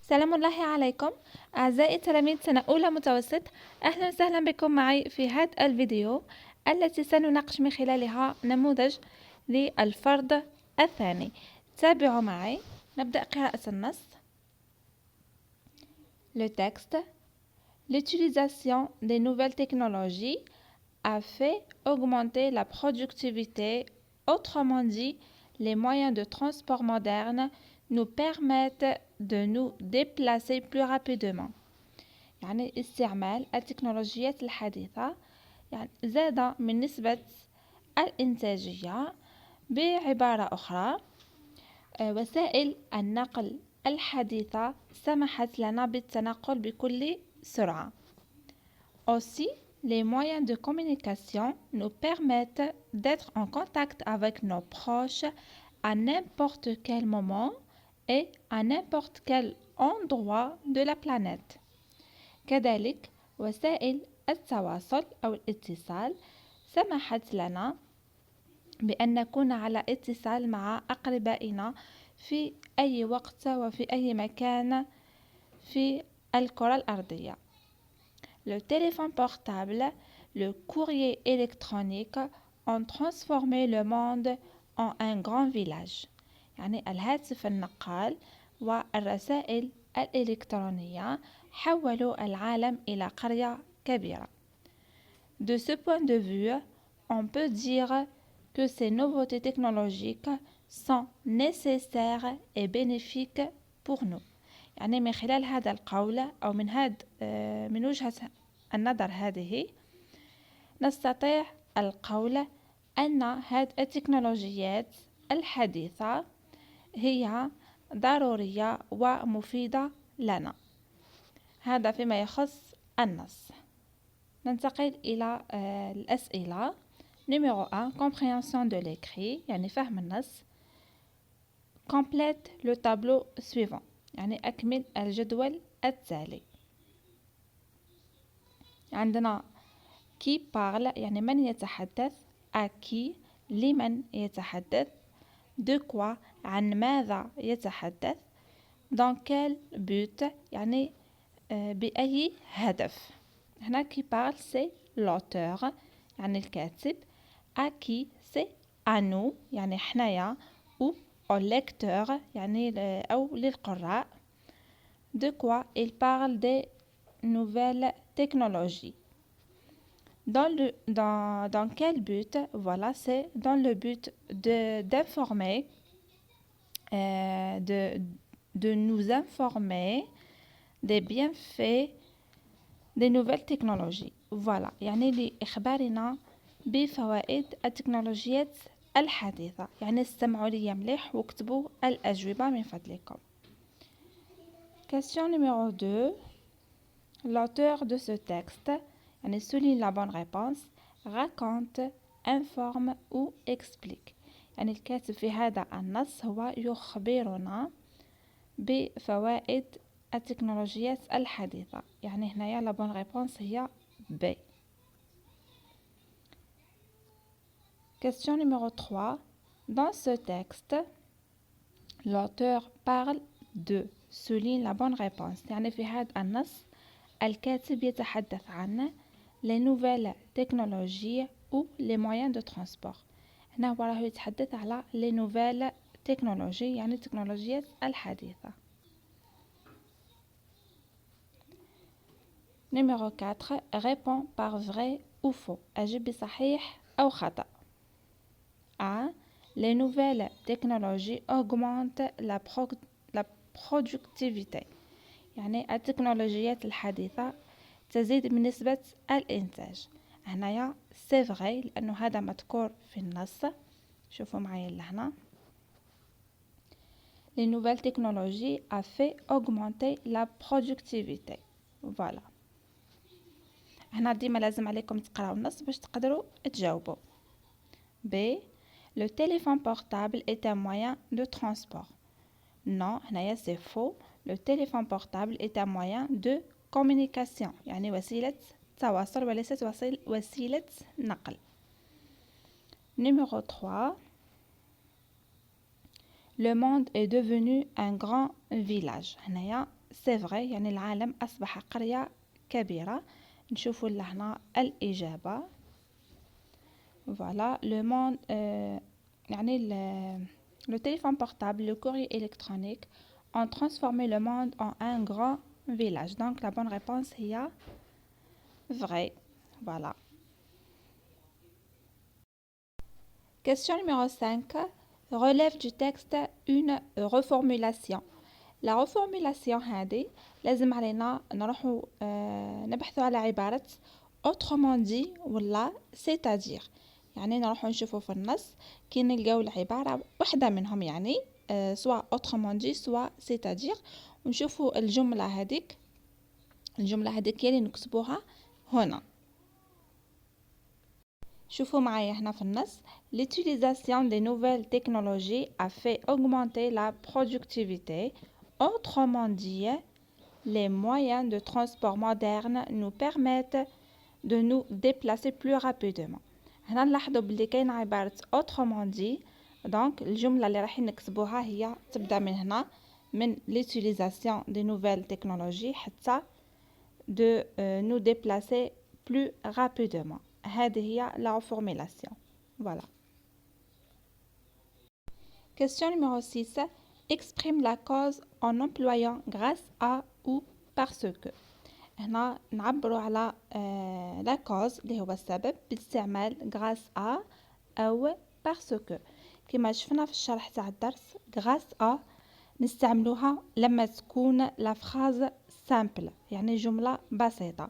سلام الله عليكم أعزائي تلاميذ سنة أولى متوسط. أهلا وسهلا بكم معي في هذا الفيديو التي سنناقش من خلالها نموذج للفرد الثاني. تابعوا معي. نبدأ قراءة النص. Le texte. L'utilisation des nouvelles technologies a fait augmenter la productivité. Autrement dit, les moyens de transport modernes nous permettent de nous déplacer plus rapidement. يعني استعمال التكنولوجيات الحديثة يعني زاد من نسبة الإنتاجية. بعبارة أخرى وسائل النقل الحديثة سمحت لنا بالتنقل بكل سرعة. Aussi, les moyens de communication nous permettent d'être en contact avec nos proches à n'importe quel moment et à n'importe quel endroit de la planète. كذلك وسائل التواصل أو الاتصال سمحت لنا بأن نكون على اتصال مع أقربائنا في أي وقت وفي أي مكان في الكرة الأرضية. Le téléphone portable, le courrier électronique ont transformé le monde en un grand village. يعني الهاتف النقال والرسائل الإلكترونية حولوا العالم إلى قرية كبيرة. De ce point de vue, on peut dire que ces nouveautés technologiques sont nécessaires et bénéfiques pour nous. يعني من خلال هذا القول أو من وجهة النظر هذه نستطيع القول أن هذه التكنولوجيات الحديثة هي ضرورية ومفيدة لنا. هذا فيما يخص النص. ننتقل إلى الأسئلة. Numéro 1. Compréhension de l'écrit يعني فهم النص. Complète le tableau suivant يعني أكمل الجدول التالي. عندنا qui parle يعني من يتحدث. à qui لمن يتحدث. de quoi عن ماذا يتحدث. dans quel but يعني بأي هدف. هنا qui parle c'est l'auteur يعني الكاتب. à qui c'est à nous يعني حنايا ou au lecteur يعني أو للقراء. de quoi il parle des nouvelles technologies. Dans quel but? Voilà, c'est dans le but d'informer, de nous informer des bienfaits des nouvelles technologies. Voilà, يعني لإخبارنا بفوائد التكنولوجيات الحديثة. يعني استمعوا لي مليح واكتبوا الأجوبة من فضلكم. Question numéro 2. L'auteur de ce texte يعني souligne la bonne réponse. raconte, informe ou explique. يعني الكاتب في هذا النص هو يخبرنا بفوائد التكنولوجيات الحديثة. يعني هنايا la bonne réponse هي B. Question numéro 3. Dans ce texte, l'auteur parle de souligne la bonne réponse. يعني في هذا النص الكاتب يتحدث عن les nouvelles technologies ou les moyens de transport. هنا هو راه يتحدث على les nouvelles technologies يعني التكنولوجيات الحديثة. Numéro 4. Réponds par vrai ou faux. أجب بصحيح أو خطأ. A. Les nouvelles technologies augmentent la productivité. يعني التكنولوجيات الحديثة تزيد من نسبة الإنتاج. هنايا سي فغي لأنه هذا مذكور في النص. شوفوا معايا لهنا. Les nouvelles technologies a fait augmenter la productivité. Voilà. هنا ديما لازم عليكم تقراو النص باش تقدروا تجاوبوا. B. Le téléphone portable est un moyen de transport. Non, هنايا c'est faux. Le téléphone portable est un moyen de communication. يعني وسيلة تواصل وليست وسيلة نقل. Numéro 3. le monde est devenu un grand village. هنايا c'est vrai يعني العالم أصبح قرية كبيرة. نشوفوا لهنا الإجابة. Voilà, le monde يعني le téléphone portable, le courrier électronique ont transformé le monde en un grand village. Donc la bonne réponse est vrai. Voilà. Question numéro 5. Relève du texte une reformulation. La reformulation هذه لازم علينا نروحوا نبحثوا على عبارة autrement dit ولا c'est-à-dire. يعني نروحوا نشوفوا في النص كي نلقاو العبارة واحدة منهم يعني سواء autrement dit سواء c'est-à-dire ونشوفوا الجملة هذيك اللي نكتبوها هنا. شوفوا معايا هنا في النص. L'utilisation des nouvelles technologies a fait augmenter la productivité. Autrement dit, les moyens de transport modernes nous permettent de nous déplacer plus rapidement. هنا نلاحظوا بلي كاين عبارة autrement dit. donc الجملة اللي راح نكتبوها هي تبدأ من هنا من l'utilisation des nouvelles technologies حتى de nous déplacer plus rapidement. هذه هي la reformulation. Voilà. Question numéro 6. Exprime la cause en employant grâce à ou parce que. هنا نعبروا على la cause اللي هو السبب باستعمال grâce à أو parce que. كما شفنا في الشرح تاع الدرس grâce à نستعملوها لما تكون la phrase simple يعني جملة بسيطة.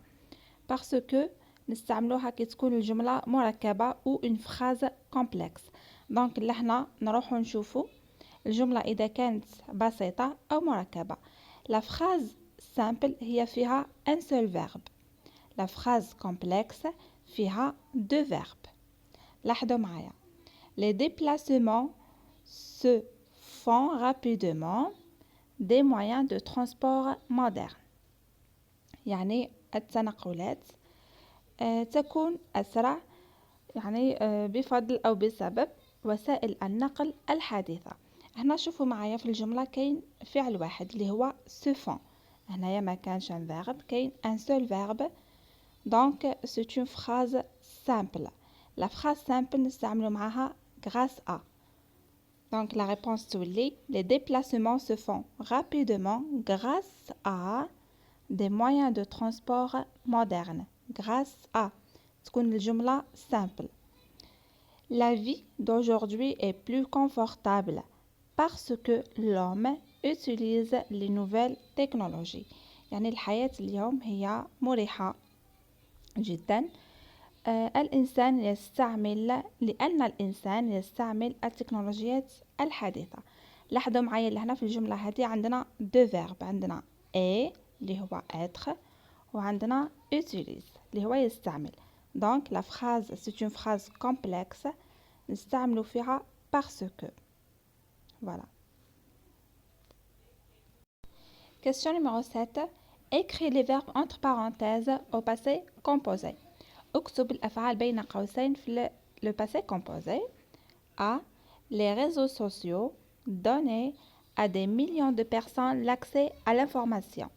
parce que نستعملوها كي تكون الجملة مركبة ou une phrase complexe. دونك لهنا نروحو نشوفو الجملة إذا كانت بسيطة أو مركبة. La phrase simple هي فيها un seul verbe. La phrase complexe فيها deux verbes. لاحظوا معايا. Les déplacements se font rapidement des moyens de transport modernes. يعني التنقلات تكون أسرع يعني بفضل أو بسبب وسائل النقل الحديثة. هنا شوفوا معايا في الجملة كاين فعل واحد اللي هو se font. هنايا ما كانش un verbe كاين un seul verbe. donc c'est une phrase simple. la phrase simple نستعملوا معاها grâce à. donc la réponse تولي les déplacements se font rapidement grâce à des moyens de transport modernes. grâce à تكون الجملة simple. La vie d'aujourd'hui est plus confortable parce que l'homme utilise les nouvelles technologies. يعني الحياة اليوم هي مريحة جدا. الإنسان يستعمل لأن الإنسان يستعمل التكنولوجيات الحديثة. لاحظوا معايا اللي هنا في الجملة هذه عندنا deux verbes. عندنا et اللي هو être وعندنا utilise اللي هو يستعمل. donc la phrase c'est une phrase complexe نستعملوا فيها parce que. voilà. Question numéro 7. Écris les verbes entre parenthèses au passé composé. اكتب الأفعال بين قوسين في le passé composé. A. Les réseaux sociaux donnent à des millions de personnes l'accès à l'information.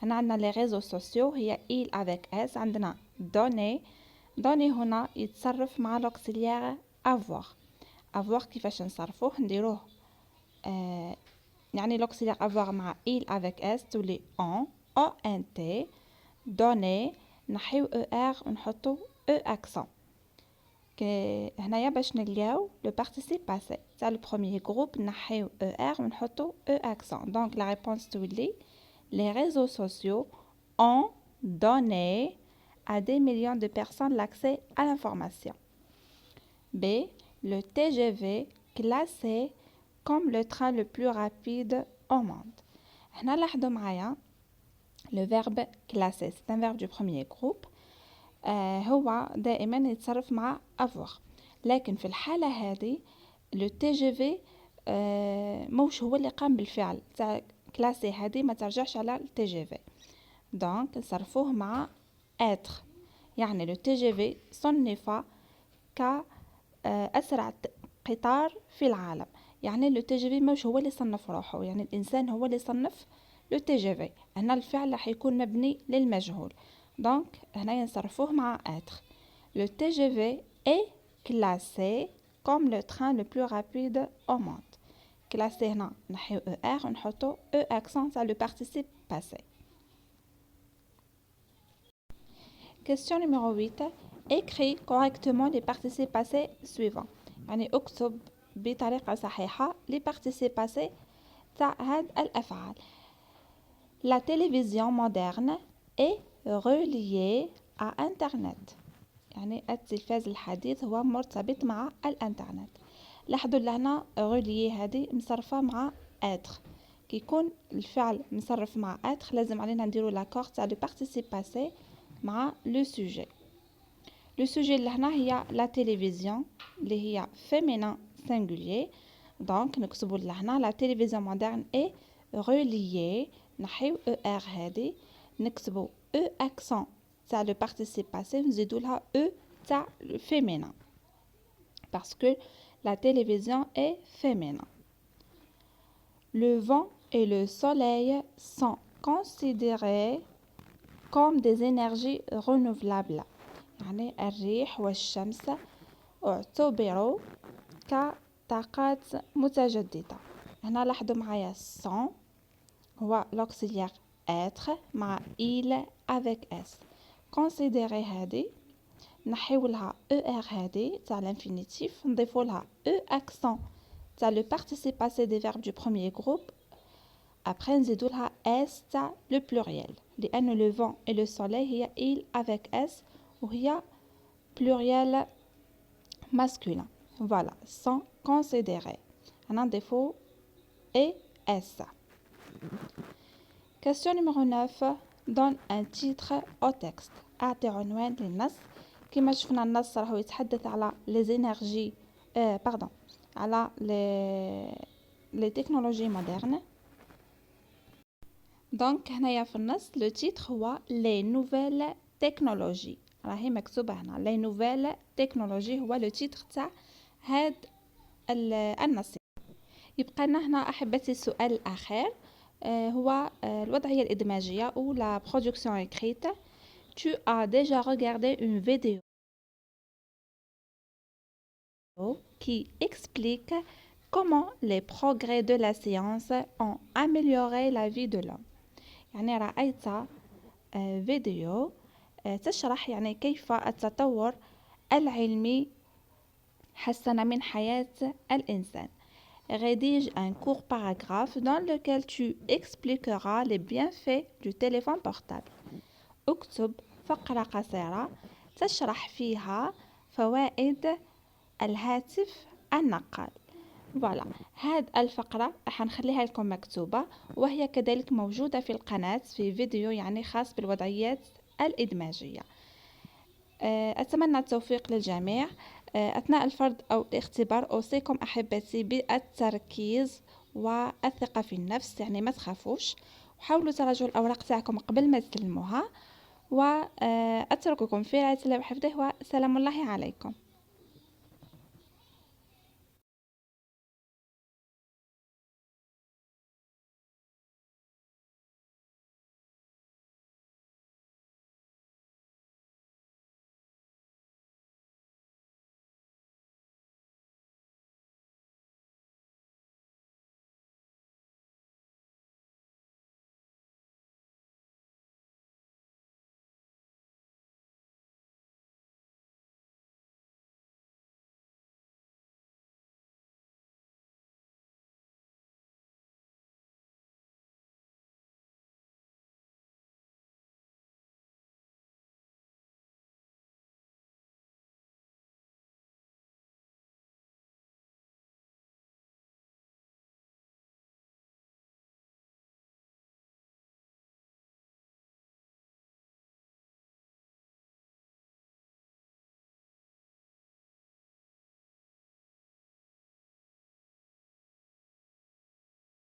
هنا عندنا les réseaux sociaux هي il avec s. عندنا donner هنا يتصرف مع l'auxiliaire avoir. avoir كيفاش نصرفوه نديروه يعني l'auxiliaire avoir مع il avec s تولي ont donner نحيو er ونحطو e accent. هنايا باش نلقاو le participe passé تاع le premier groupe نحيو er ونحطو e accent. donc la réponse تولي les réseaux sociaux ont donné à des millions de personnes l'accès à l'information. B. Le TGV classé comme le train le plus rapide au monde. هنا لاحظوا معايا le verbe classer c'est un verbe du premier groupe. هو دائما يتصرف مع avoir. لكن في الحالة هذه le TGV موش هو اللي قام بالفعل تاع كلاسي هذه ما ترجعش على ال TGV. donc نصرفوه مع être. يعني le TGV صنف كأسرع قطار في العالم. يعني لو تي جي في مش هو اللي يصنف روحه، يعني الانسان هو اللي يصنف لو تي جي في. هنا الفعل راح يكون مبني للمجهول، دونك هنا نصرفوه مع اتر. لو تي جي في est classé comme le train le plus rapide au monde. classé هنا نحيو ار ونحطو او accent على le participe passé. Question numéro 8. Écris correctement les participes passés suivants. يعني اكتب بطريقة صحيحة les participes passés تاع هاد الأفعال. La télévision moderne est reliée à Internet. يعني التلفاز الحديث هو مرتبط مع الانترنت. لاحظوا لهنا relié هذه مصرفة مع être. كي يكون الفعل مصرف مع être لازم علينا نديرو لاكور تاع لو participe passé مع لو سوجي. لو سوجي اللي هنا هي لا تيليفزيون اللي هي féminin singulier، دونك نكتبوا لهنا لا تيليفزيون مودرن اي reliée، نحيو او ار هذه، نكتبوا او اكسون تاع لو participe passé، نزيدوا لها او تاع féminin parce que la télévision est féminin. Le vent et le soleil sont considérés comme des énergies renouvelables. يعني الريح والشمس اعتبروا كطاقات متجددة. هنا لاحظوا معايا sont هو l'auxiliaire être مع il avec s. considérer هذه نحيو لها er هذه تاع l'infinitif، نضيفوا لها e accent تاع le participe passé des verbes du premier groupe. après نزيدوا لها s تاع le pluriel لأن le vent et le soleil هي il avec s وهي pluriel masculin. voilà sans considérer هنا نضيفوا et s. question numéro 9. donne un titre au texte. أعطي عنوان للنص. كما شفنا النص راهو يتحدث على les énergies على les technologies modernes. دونك هنايا في النص لو تيتر هو les nouvelles technologies، راهي مكتوبة هنا les nouvelles technologies هو لو تيتر تاع هاد النص. يبقى لنا هنا أحبتي السؤال الأخير هو الوضعية الإدماجية أو la production écrite. Tu as déjà regardé une vidéo qui explique comment les progrès de la science ont amélioré la vie de l'homme. يعني رأيت فيديو تشرح يعني كيف التطور العلمي حسن من حياة الإنسان. Rédige un court paragraphe dans lequel tu expliqueras les bienfaits du téléphone portable. اكتب فقرة قصيرة تشرح فيها فوائد الهاتف النقال. فوالا هاد الفقرة راح نخليها لكم مكتوبة، وهي كذلك موجودة في القناة في فيديو يعني خاص بالوضعيات الإدماجية. أتمنى التوفيق للجميع أثناء الفرض أو الاختبار. أوصيكم أحبتي بالتركيز والثقة في النفس، يعني ما تخافوش، وحاولوا تراجعوا الأوراق تاعكم قبل ما تسلموها، وأترككم في رعاية الله وحفظه، وسلام الله عليكم.